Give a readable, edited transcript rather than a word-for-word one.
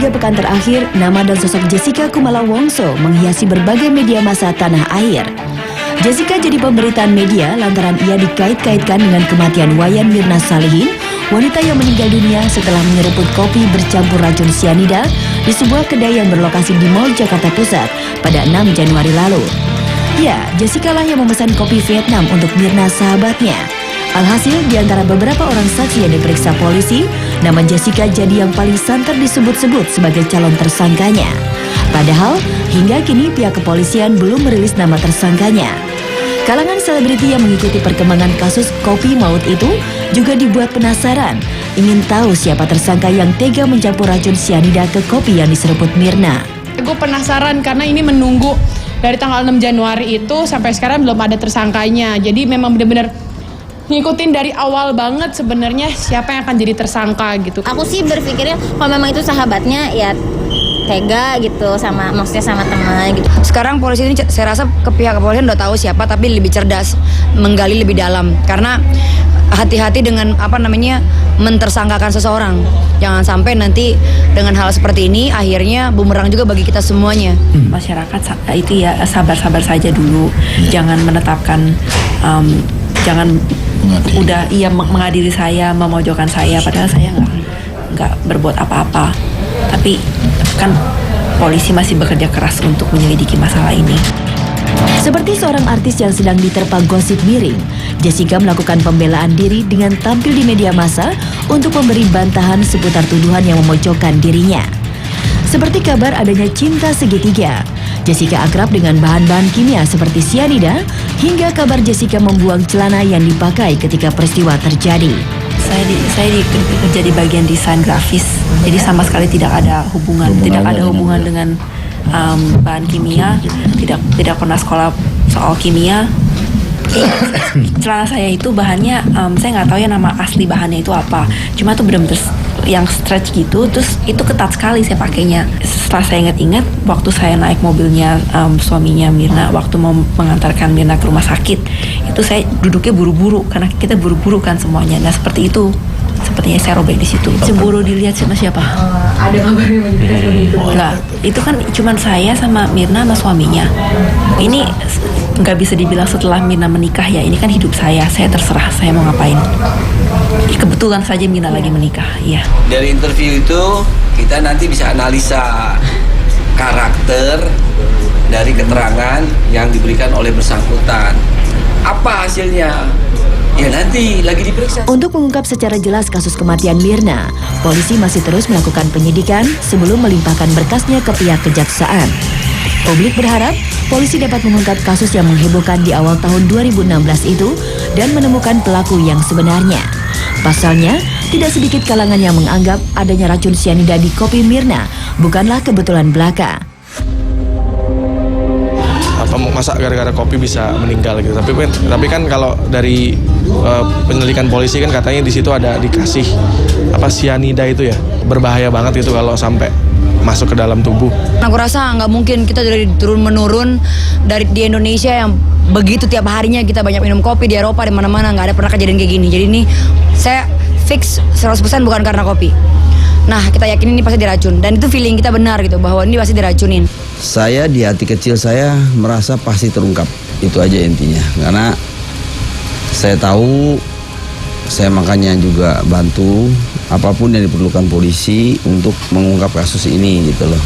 3 pekan terakhir, nama dan sosok Jessica Kumala Wongso menghiasi berbagai media massa tanah air. Jessica jadi pemberitaan media lantaran ia dikait-kaitkan dengan kematian Wayan Mirna Salihin, wanita yang meninggal dunia setelah menyeruput kopi bercampur racun sianida di sebuah kedai yang berlokasi di Mall Jakarta Pusat pada 6 Januari lalu. Ya, Jessica lah yang memesan kopi Vietnam untuk Mirna sahabatnya. Alhasil, di antara beberapa orang saksi yang diperiksa polisi, nama Jessica jadi yang paling santer disebut-sebut sebagai calon tersangkanya. Padahal, hingga kini pihak kepolisian belum merilis nama tersangkanya. Kalangan selebriti yang mengikuti perkembangan kasus kopi maut itu juga dibuat penasaran, ingin tahu siapa tersangka yang tega mencampur racun sianida ke kopi yang diseruput Mirna. Gue penasaran karena ini menunggu dari tanggal 6 Januari itu sampai sekarang belum ada tersangkanya. Jadi memang benar-benar ngikutin dari awal banget sebenarnya siapa yang akan jadi tersangka gitu. Aku sih berpikirnya kalau memang itu sahabatnya ya tega gitu maksudnya sama teman gitu. Sekarang polisi ini saya rasa ke pihak kepolisian udah tahu siapa, tapi lebih cerdas, menggali lebih dalam karena hati-hati dengan mentersangkakan seseorang. Jangan sampai nanti dengan hal seperti ini akhirnya bumerang juga bagi kita semuanya. Masyarakat itu ya sabar-sabar saja dulu, jangan menetapkan jangan mengadili saya, memojokkan saya, padahal saya nggak berbuat apa-apa. Tapi kan polisi masih bekerja keras untuk menyelidiki masalah ini. Seperti seorang artis yang sedang diterpa gosip miring, Jessica melakukan pembelaan diri dengan tampil di media massa untuk memberi bantahan seputar tuduhan yang memojokkan dirinya. Seperti kabar adanya cinta segitiga, Jessica akrab dengan bahan-bahan kimia seperti sianida, hingga kabar Jessica membuang celana yang dipakai ketika peristiwa terjadi. Saya kerja di bagian desain grafis, jadi sama sekali tidak ada hubungan dengan bahan kimia, tidak pernah sekolah soal kimia. Celana saya itu bahannya, saya nggak tahu ya nama asli bahannya itu apa, cuma tuh benar-benar yang stretch gitu, terus itu ketat sekali saya pakainya. Setelah saya ingat-ingat, waktu saya naik mobilnya suaminya Mirna, waktu mau mengantarkan Mirna ke rumah sakit, itu saya duduknya buru-buru karena kita buru-buru kan semuanya. Nah seperti itu, sepertinya saya robek di situ. Cemburu dilihat sama siapa? Ada kabarnya seperti itu. Enggak, itu kan cuman saya sama Mirna sama suaminya. Ini nggak bisa dibilang setelah Mirna menikah ya. Ini kan hidup saya terserah saya mau ngapain. Kebetulan saja Mirna lagi menikah, ya. Dari interview itu kita nanti bisa analisa karakter dari keterangan yang diberikan oleh bersangkutan. Apa hasilnya? Ya nanti lagi diperiksa. Untuk mengungkap secara jelas kasus kematian Mirna, polisi masih terus melakukan penyidikan sebelum melimpahkan berkasnya ke pihak kejaksaan. Publik berharap polisi dapat mengungkap kasus yang menghebohkan di awal tahun 2016 itu dan menemukan pelaku yang sebenarnya. Pasalnya, tidak sedikit kalangan yang menganggap adanya racun sianida di kopi Mirna bukanlah kebetulan belaka. Masa gara-gara kopi bisa meninggal gitu. Tapi kan kalau dari penyelidikan polisi kan katanya di situ ada dikasih sianida itu ya. Berbahaya banget itu kalau sampai masuk ke dalam tubuh. Aku rasa nggak mungkin kita dari turun-menurun di Indonesia yang begitu tiap harinya kita banyak minum kopi, di Eropa di mana-mana nggak ada pernah kejadian kayak gini. Jadi ini saya fix 100% bukan karena kopi. Nah, kita yakin ini pasti diracun dan itu feeling kita benar gitu bahwa ini pasti diracunin. Saya di hati kecil saya merasa pasti terungkap. Itu aja intinya. Karena saya tahu, saya makanya juga bantu apapun yang diperlukan polisi untuk mengungkap kasus ini gitu loh.